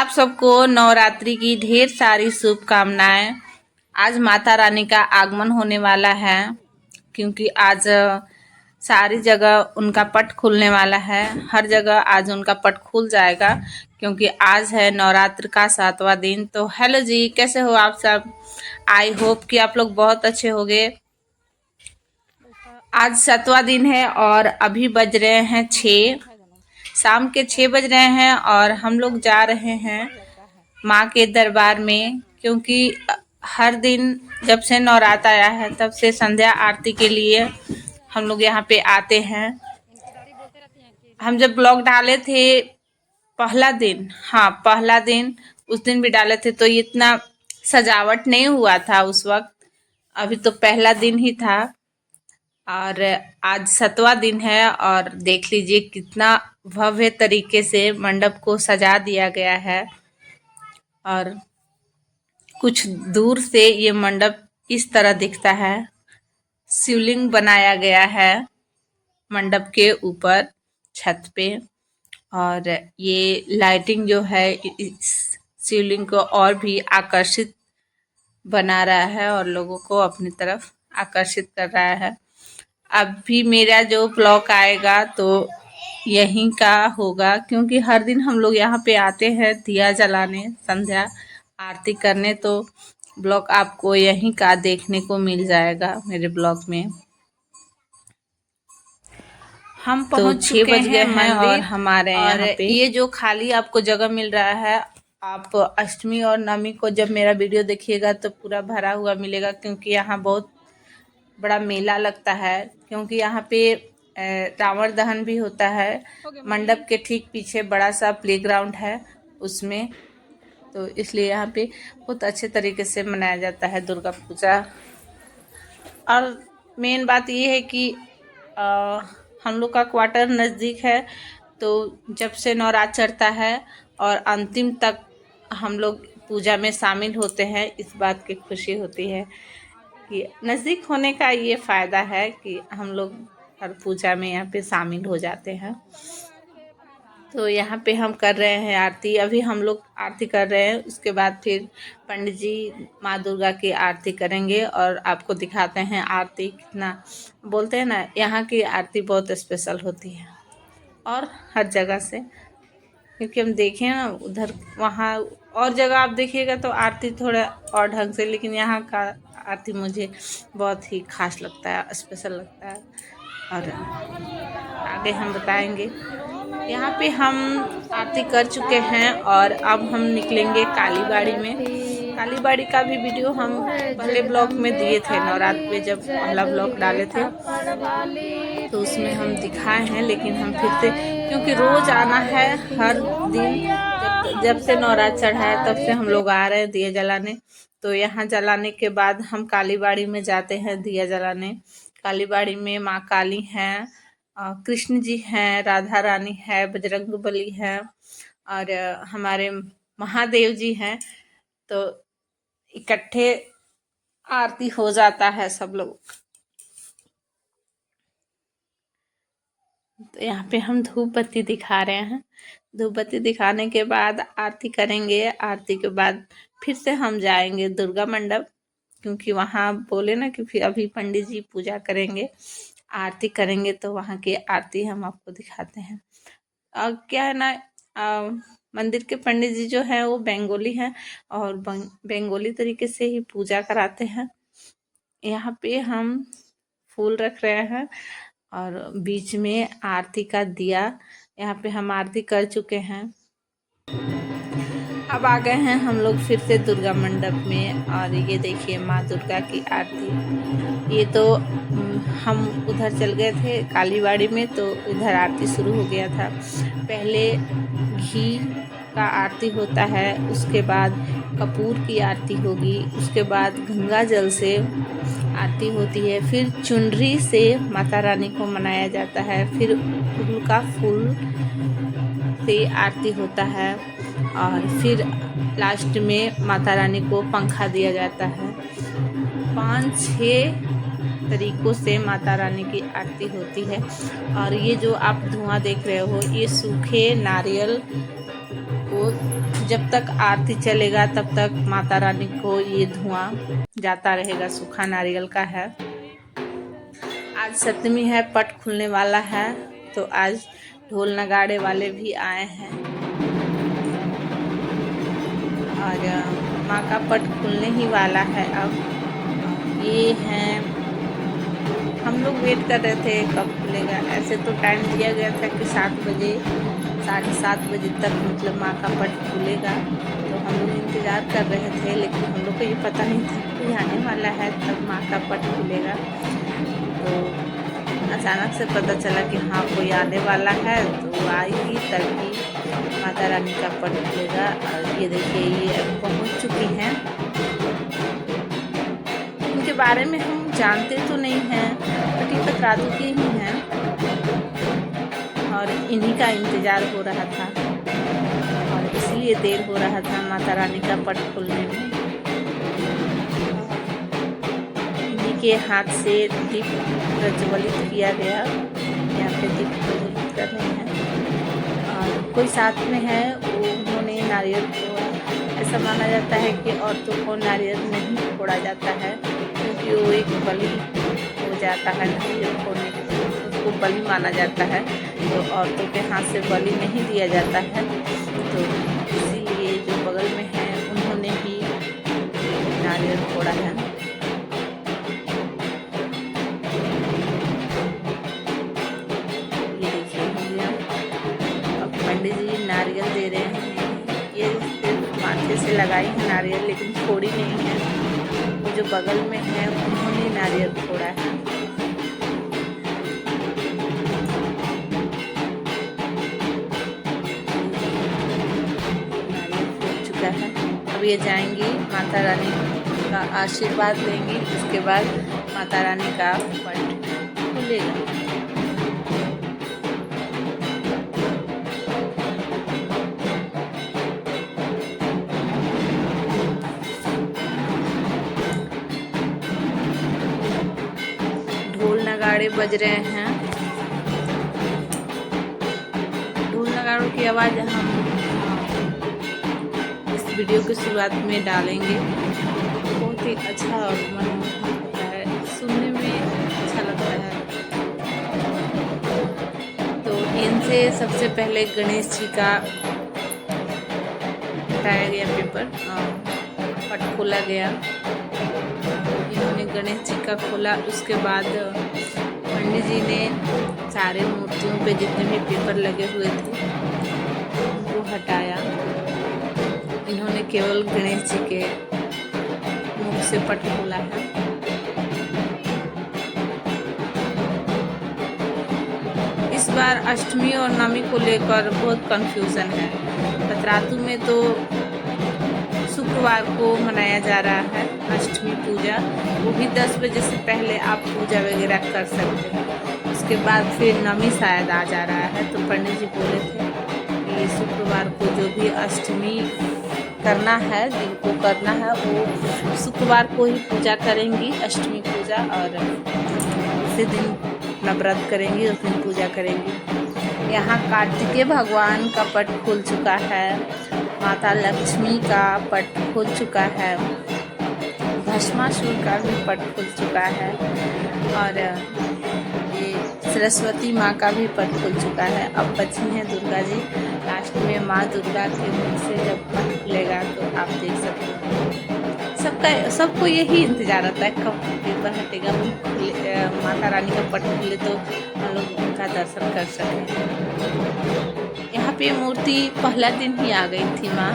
आप सबको नवरात्रि की ढेर सारी शुभकामनाएं। आज माता रानी का आगमन होने वाला है, क्योंकि आज सारी जगह उनका पट खुलने वाला है। हर जगह आज उनका पट खुल जाएगा, क्योंकि आज है नवरात्र का 7वां दिन। तो हेलो जी, कैसे हो आप सब? आई होप कि आप लोग बहुत अच्छे होंगे। आज 7वां दिन है और अभी बज रहे हैं 6, शाम के 6 बज रहे हैं और हम लोग जा रहे हैं माँ के दरबार में, क्योंकि हर दिन जब से नवरात्र आया है तब से संध्या आरती के लिए हम लोग यहाँ पे आते हैं। हम जब ब्लॉग डाले थे पहला दिन, हाँ पहला दिन, उस दिन भी डाले थे तो इतना सजावट नहीं हुआ था उस वक्त, अभी तो पहला दिन ही था। और आज 7वां दिन है और देख लीजिए कितना भव्य तरीके से मंडप को सजा दिया गया है। और कुछ दूर से ये मंडप इस तरह दिखता है। शिवलिंग बनाया गया है मंडप के ऊपर छत पे, और ये लाइटिंग जो है इस शिवलिंग को और भी आकर्षित बना रहा है और लोगों को अपनी तरफ आकर्षित कर रहा है। अभी मेरा जो ब्लॉग आएगा तो यहीं का होगा, क्योंकि हर दिन हम लोग यहाँ पे आते हैं दिया जलाने, संध्या आरती करने, तो ब्लॉग आपको यहीं का देखने को मिल जाएगा मेरे ब्लॉग में। हम पहुंच चुके 6 बज गए हैं और हमारे यहाँ पे ये जो खाली आपको जगह मिल रहा है, आप अष्टमी और नवमी को जब मेरा वीडियो देखिएगा तो पूरा भरा हुआ मिलेगा, क्योंकि यहाँ बहुत बड़ा मेला लगता है। क्योंकि यहाँ पे रावण दहन भी होता है। मंडप के ठीक पीछे बड़ा सा प्लेग्राउंड है उसमें, तो इसलिए यहाँ पे बहुत अच्छे तरीके से मनाया जाता है दुर्गा पूजा। और मेन बात ये है कि हम लोग का क्वार्टर नज़दीक है, तो जब से नवरात्र चढ़ता है और अंतिम तक हम लोग पूजा में शामिल होते हैं, इस बात की खुशी होती है कि नज़दीक होने का ये फ़ायदा है कि हम लोग हर पूजा में यहाँ पे शामिल हो जाते हैं। तो यहाँ पे हम कर रहे हैं आरती, अभी हम लोग आरती कर रहे हैं, उसके बाद फिर पंडित जी माँ दुर्गा की आरती करेंगे और आपको दिखाते हैं आरती कितना, बोलते हैं ना यहाँ की आरती बहुत स्पेशल होती है और हर जगह से। क्योंकि हम देखें ना उधर वहाँ और जगह आप देखिएगा तो आरती थोड़ा और ढंग से, लेकिन यहाँ का आरती मुझे बहुत ही खास लगता है, स्पेशल लगता है। और आगे हम बताएंगे। यहाँ पे हम आरती कर चुके हैं और अब हम निकलेंगे कालीबाड़ी में। कालीबाड़ी का भी वीडियो हम पहले ब्लॉग में दिए थे, नवरात्र पे जब पहला ब्लॉग डाले थे तो उसमें हम दिखाए हैं, लेकिन हम फिर से, क्योंकि रोज़ आना है हर दिन, जब से नवरात्र चढ़ा है तब से हम लोग आ रहे हैं दिया जलाने। तो यहाँ जलाने के बाद हम कालीबाड़ी में जाते हैं दिया जलाने। कालीबाड़ी में माँ काली हैं, कृष्ण जी हैं, राधा रानी है, बजरंगबली है और हमारे महादेव जी हैं। तो इकट्ठे आरती हो जाता है सब लोग। तो यहाँ पे हम धूप बत्ती दिखा रहे हैं। धूप बत्ती दिखाने के बाद आरती करेंगे। आरती के बाद फिर से हम जाएंगे दुर्गा मंडप, क्योंकि वहाँ बोले ना कि फिर अभी पंडित जी पूजा करेंगे, आरती करेंगे, तो वहाँ की आरती हम आपको दिखाते हैं। क्या है ना, मंदिर के पंडित जी जो हैं वो बंगाली हैं और बंगाली तरीके से ही पूजा कराते हैं। यहाँ पे हम फूल रख रहे हैं और बीच में आरती का दिया, यहाँ पे हम आरती कर चुके हैं। अब आ गए हैं हम लोग फिर से दुर्गा मंडप में और ये देखिए माँ दुर्गा की आरती। ये तो हम उधर चल गए थे कालीबाड़ी में, तो उधर आरती शुरू हो गया था। पहले घी का आरती होता है, उसके बाद कपूर की आरती होगी, उसके बाद गंगा जल से आरती होती है, फिर चुनरी से माता रानी को मनाया जाता है, फिर फूल का फूल से आरती होता है और फिर लास्ट में माता रानी को पंखा दिया जाता है। 5-6 तरीकों से माता रानी की आरती होती है। और ये जो आप धुआं देख रहे हो, ये सूखे नारियल को जब तक आरती चलेगा तब तक माता रानी को ये धुआं जाता रहेगा। सूखा नारियल का है। आज सप्तमी है, पट खुलने वाला है, तो आज ढोल नगाड़े वाले भी आए हैं और माँ का पट खुलने ही वाला है। अब ये हैं, हम लोग वेट कर रहे थे कब खुलेगा। ऐसे तो टाइम दिया गया था कि 7 बजे 7:30 बजे तक मतलब माँ का पट खुलेगा, तो हम लोग इंतज़ार कर रहे थे, लेकिन हम लोग को ये पता नहीं था कि आने वाला है तब माँ का पट खुलेगा। तो अचानक से पता चला कि हाँ कोई आने वाला है, तो आएगी तभी माता रानी का पट खुलेगा। और ये देखिए ये पहुँच चुकी हैं। इनके बारे में हम जानते तो नहीं हैं, बट ये पतरातू के ही हैं और इन्हीं का इंतज़ार हो रहा था और इसलिए देर हो रहा था माता रानी का पट खुलने में। इन्हीं के हाथ से दीप प्रज्वलित किया गया। यहाँ पे दीप प्रज्वलित कर रहे हैं और कोई साथ में है, उन्होंने नारियल फोड़ा। ऐसा माना जाता है कि औरतों को नारियल नहीं फोड़ा जाता है, क्योंकि वो एक बलि हो जाता है। नारियल फोड़ने उसको बलि माना जाता है, तो औरतों के हाथ से बलि नहीं दिया जाता है। तो इसीलिए जो बगल में है उन्होंने ही नारियल फोड़ा है। ये देखिए अब पंडित जी नारियल दे रहे हैं। ये माथे से लगाई है नारियल, लेकिन फोड़ी नहीं है। वो जो बगल में है उन्होंने नारियल फोड़ा है। है। अब ये जाएंगी माता रानी का आशीर्वाद लेंगी, उसके बाद माता रानी का पट खुलेगा। ढोल नगाड़े बज रहे हैं। ढोल नगाड़ों की आवाज़ हम वीडियो की शुरुआत में डालेंगे। बहुत ही अच्छा और मनमोहक होता है, सुनने में अच्छा लगता है। तो इनसे सबसे पहले गणेश जी का हटाया गया पेपर, पट खोला गया। इन्होंने गणेश जी का खोला, उसके बाद पंडित जी ने सारे मूर्तियों पे जितने भी पेपर लगे हुए थे उनको हटाया। इन्होंने केवल गणेश जी के मुख से पट खोला है। इस बार अष्टमी और नवमी को लेकर बहुत कंफ्यूजन है। पतरातू में तो शुक्रवार को मनाया जा रहा है अष्टमी पूजा, वो भी 10 बजे से पहले आप पूजा वगैरह कर सकते हैं। उसके बाद फिर नवमी शायद आ जा रहा है, तो पंडित जी बोले थे कि शुक्रवार को जो भी अष्टमी करना है, जिनको करना है वो शुक्रवार को ही पूजा करेंगी, अष्टमी पूजा, और उसी दिन अपना व्रत करेंगी, उस दिन पूजा करेंगी। यहाँ कार्तिकेय भगवान का पट खुल चुका है, माता लक्ष्मी का पट खुल चुका है, भस्मासुर का भी पट खुल चुका है, और ये सरस्वती माँ का भी पट खुल चुका है। अब बची हैं दुर्गा जी। लास्ट में माँ दुर्गा के मुख से जब पट खुलेगा तो आप देख सकते हैं। सबको यही इंतजार रहता है कब पेपर हटेगा, माता रानी का पट खुले तो हम लोग उनका दर्शन कर सकें। यहाँ पे मूर्ति पहला दिन ही आ गई थी माँ,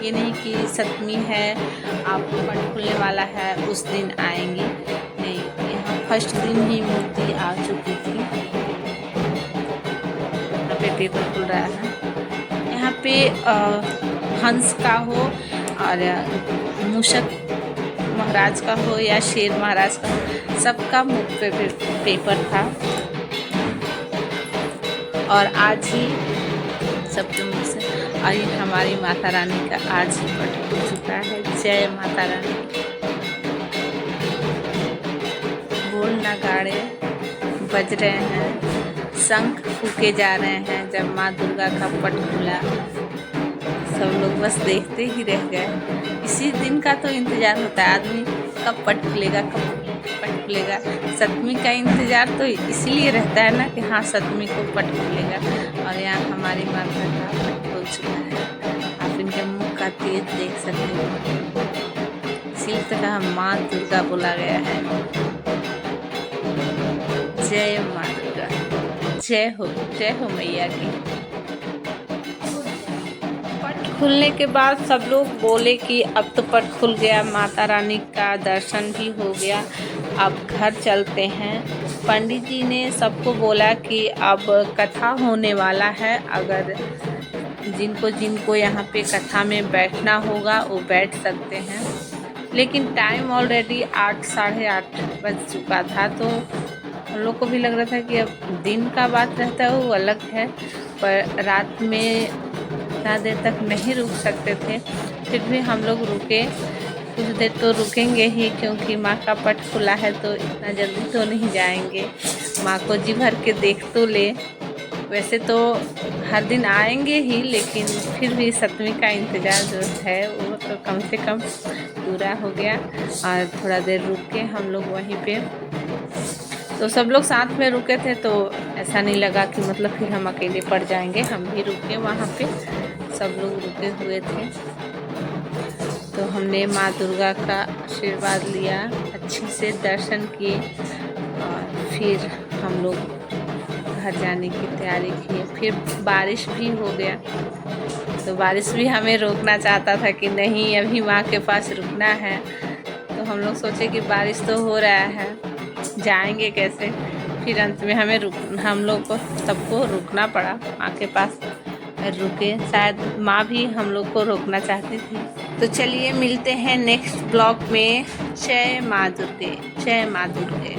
ये नहीं कि सप्तमी है आपको पट खुलने वाला है उस दिन आएंगी, नहीं, यहाँ फर्स्ट दिन ही मूर्ति आ चुकी थी। यहाँ पे पेपर खुल रहा है। यहाँ पे हंस का हो और मूषक महाराज का हो या शेर महाराज का हो, सबका मुख पे पेपर था। और आज ही सप्तमी से आई हमारी माता रानी का आज ही पट खुल चुका है। जय माता रानी। ढोल नगाड़े बज रहे हैं, शंख फूके जा रहे हैं जब माँ दुर्गा का पट खुला। सब लोग बस देखते ही रह गए। इसी दिन का तो इंतज़ार होता है आदमी, कब पट खुलेगा, कब पट खुलेगा। सतमी का इंतज़ार तो इसलिए रहता है ना कि हाँ सतमी को पट खुलेगा। और यहाँ हमारी माता का पट खुल चुका है, आप इनके मुँह का तेज देख सकते हो। इसी तरह माँ दुर्गा बोला गया है। जय माँ दुर्गा, जय हो मैया की। पट खुलने के बाद सब लोग बोले कि अब तो पट खुल गया, माता रानी का दर्शन भी हो गया, अब घर चलते हैं। पंडित जी ने सबको बोला कि अब कथा होने वाला है, अगर जिनको यहाँ पे कथा में बैठना होगा वो बैठ सकते हैं। लेकिन टाइम ऑलरेडी 8 साढ़े 8 बज चुका था, तो हम लोग को भी लग रहा था कि अब दिन का बात रहता है वो अलग है, पर रात में इतना देर तक नहीं रुक सकते थे। फिर भी हम लोग रुके, कुछ देर तो रुकेंगे ही, क्योंकि माँ का पट खुला है तो इतना जल्दी तो नहीं जाएंगे। माँ को जी भर के देख तो ले। वैसे तो हर दिन आएंगे ही, लेकिन फिर भी सतमी का इंतज़ार जो है वो तो कम से कम पूरा हो गया। और थोड़ा देर रुक के हम लोग वहीं पे, तो सब लोग साथ में रुके थे, तो ऐसा नहीं लगा कि मतलब फिर हम अकेले पड़ जाएंगे। हम भी रुके वहाँ पे, सब लोग रुके हुए थे। तो हमने माँ दुर्गा का आशीर्वाद लिया, अच्छे से दर्शन किए और फिर हम लोग घर जाने की तैयारी की। फिर बारिश भी हो गया, तो बारिश भी हमें रोकना चाहता था कि नहीं अभी माँ के पास रुकना है। तो हम लोग सोचे कि बारिश तो हो रहा है, जाएंगे कैसे। फिर अंत में हम लोग को सबको रुकना पड़ा, माँ के पास रुके। शायद माँ भी हम लोग को रोकना चाहती थी। तो चलिए मिलते हैं नेक्स्ट ब्लॉग में। जय माँ दुर्गे, जय माँ दुर्गे।